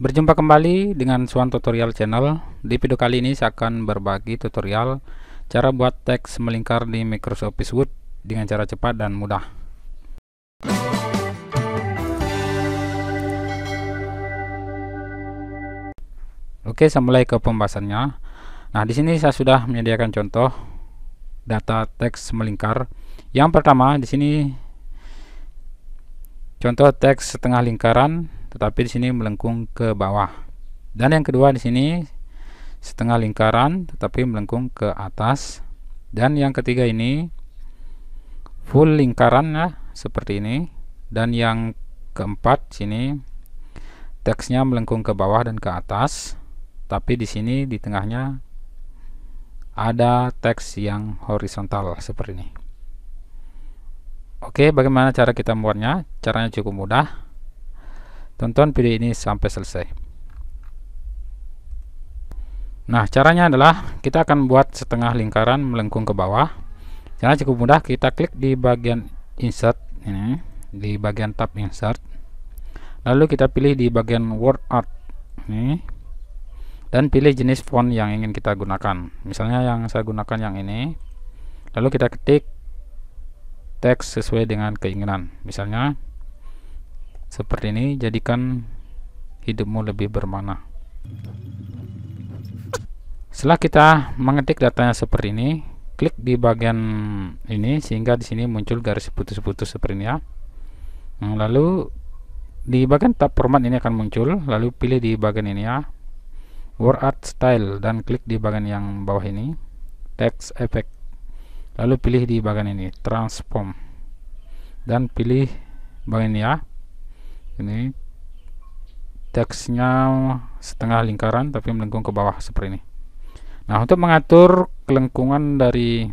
Berjumpa kembali dengan Swan Tutorial Channel. Di video kali ini saya akan berbagi tutorial cara buat teks melingkar di Microsoft Office Word dengan cara cepat dan mudah. Oke, saya mulai ke pembahasannya. Nah, di sini saya sudah menyediakan contoh data teks melingkar. Yang pertama di sini contoh teks setengah lingkaran tetapi di sini melengkung ke bawah. Dan yang kedua di sini setengah lingkaran tetapi melengkung ke atas. Dan yang ketiga ini full lingkaran ya, seperti ini. Dan yang keempat sini teksnya melengkung ke bawah dan ke atas. Tapi di sini di tengahnya ada teks yang horizontal seperti ini. Oke, bagaimana cara kita membuatnya? Caranya cukup mudah. Tonton video ini sampai selesai. Nah, caranya adalah kita akan buat setengah lingkaran melengkung ke bawah. Caranya cukup mudah. Kita klik di bagian insert ini, di bagian tab insert. Lalu kita pilih di bagian word art ini dan pilih jenis font yang ingin kita gunakan. Misalnya yang saya gunakan yang ini. Lalu kita ketik teks sesuai dengan keinginan. Misalnya seperti ini, jadikan hidupmu lebih bermakna. Setelah kita mengetik datanya seperti ini, klik di bagian ini sehingga di sini muncul garis putus-putus seperti ini ya. Lalu di bagian tab format ini akan muncul, lalu pilih di bagian ini ya, word art style, dan klik di bagian yang bawah ini, text effect. Lalu pilih di bagian ini transform dan pilih bagian ini ya. Ini teksnya setengah lingkaran tapi melengkung ke bawah seperti ini. Nah, untuk mengatur kelengkungan dari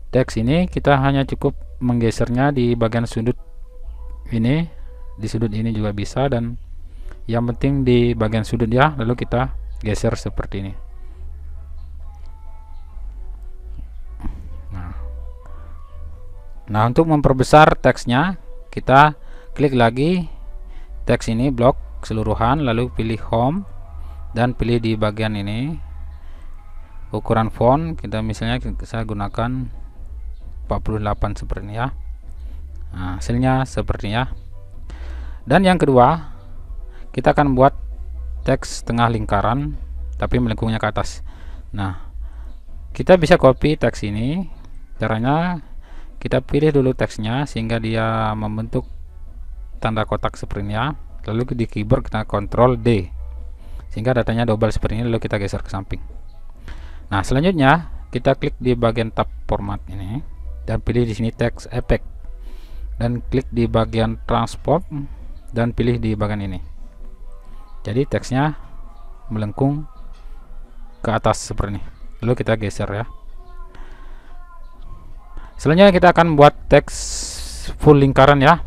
teks ini kita hanya cukup menggesernya di bagian sudut ini, di sudut ini juga bisa, dan yang penting di bagian sudut ya, lalu kita geser seperti ini. Nah, untuk memperbesar teksnya kita klik lagi teks ini blok keseluruhan, lalu pilih home dan pilih di bagian ini ukuran font. Kita misalnya saya gunakan 48 seperti ini ya. Nah, hasilnya seperti ya. Dan yang kedua, kita akan buat teks setengah lingkaran tapi melengkungnya ke atas. Nah, kita bisa copy teks ini. Caranya kita pilih dulu teksnya sehingga dia membentuk tanda kotak seperti ini ya. Lalu di keyboard kita Ctrl D sehingga datanya double seperti ini, lalu kita geser ke samping. Nah, selanjutnya kita klik di bagian tab format ini dan pilih di sini text effect dan klik di bagian transform dan pilih di bagian ini. Jadi teksnya melengkung ke atas seperti ini, lalu kita geser ya. Selanjutnya kita akan buat teks full lingkaran ya.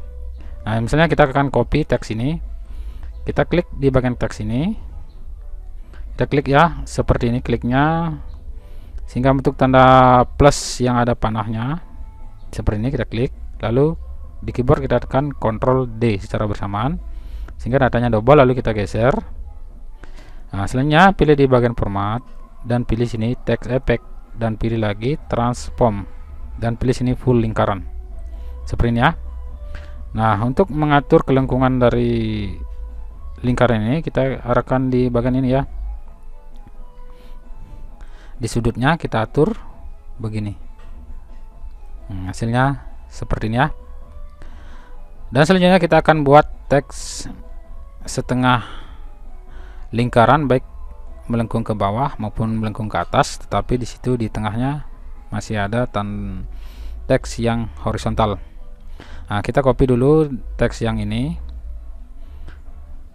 Nah, misalnya kita akan copy teks ini, kita klik di bagian teks ini, kita klik ya seperti ini, kliknya sehingga bentuk tanda plus yang ada panahnya seperti ini, kita klik, lalu di keyboard kita tekan Ctrl D secara bersamaan sehingga datanya double, lalu kita geser. Nah, selanjutnya pilih di bagian format dan pilih sini text effect dan pilih lagi transform dan pilih sini full lingkaran seperti ini ya. Nah, untuk mengatur kelengkungan dari lingkaran ini kita arahkan di bagian ini ya. Di sudutnya kita atur begini. Hasilnya seperti ini ya. Dan selanjutnya kita akan buat teks setengah lingkaran baik melengkung ke bawah maupun melengkung ke atas, tetapi di situ di tengahnya masih ada teks yang horizontal. Nah, kita copy dulu teks yang ini,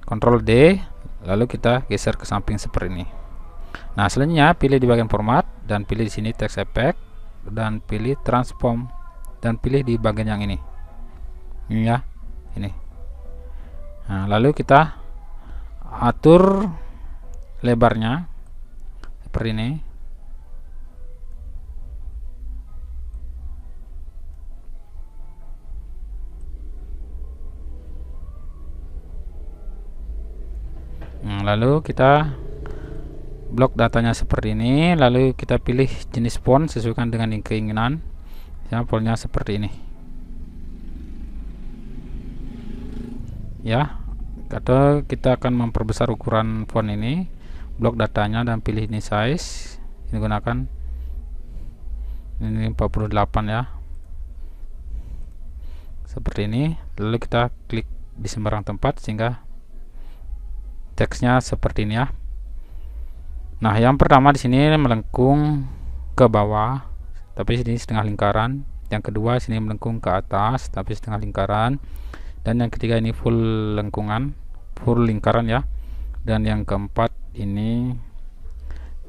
Ctrl D, lalu kita geser ke samping seperti ini. Nah, selanjutnya pilih di bagian format dan pilih di sini text effect dan pilih transform dan pilih di bagian yang ini ya, ini. Nah, lalu kita atur lebarnya seperti ini. lalu kita blok datanya seperti ini, lalu kita pilih jenis font sesuaikan dengan keinginan. Sampelnya seperti ini ya, atau kita akan memperbesar ukuran font ini, blok datanya dan pilih ini size, ini gunakan ini 48 ya, seperti ini. Lalu kita klik di sembarang tempat sehingga teksnya seperti ini ya. Nah, yang pertama di sini melengkung ke bawah tapi sini setengah lingkaran, yang kedua sini melengkung ke atas tapi setengah lingkaran, dan yang ketiga ini full lingkaran ya, dan yang keempat ini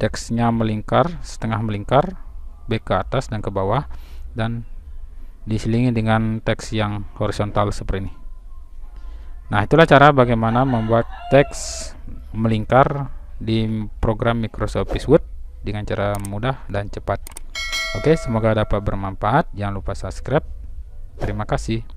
teksnya melingkar, setengah melingkar, back ke atas dan ke bawah, dan diselingi dengan teks yang horizontal seperti ini. Nah, itulah cara bagaimana membuat teks melingkar di program Microsoft Office Word dengan cara mudah dan cepat. Oke, semoga dapat bermanfaat. Jangan lupa subscribe. Terima kasih.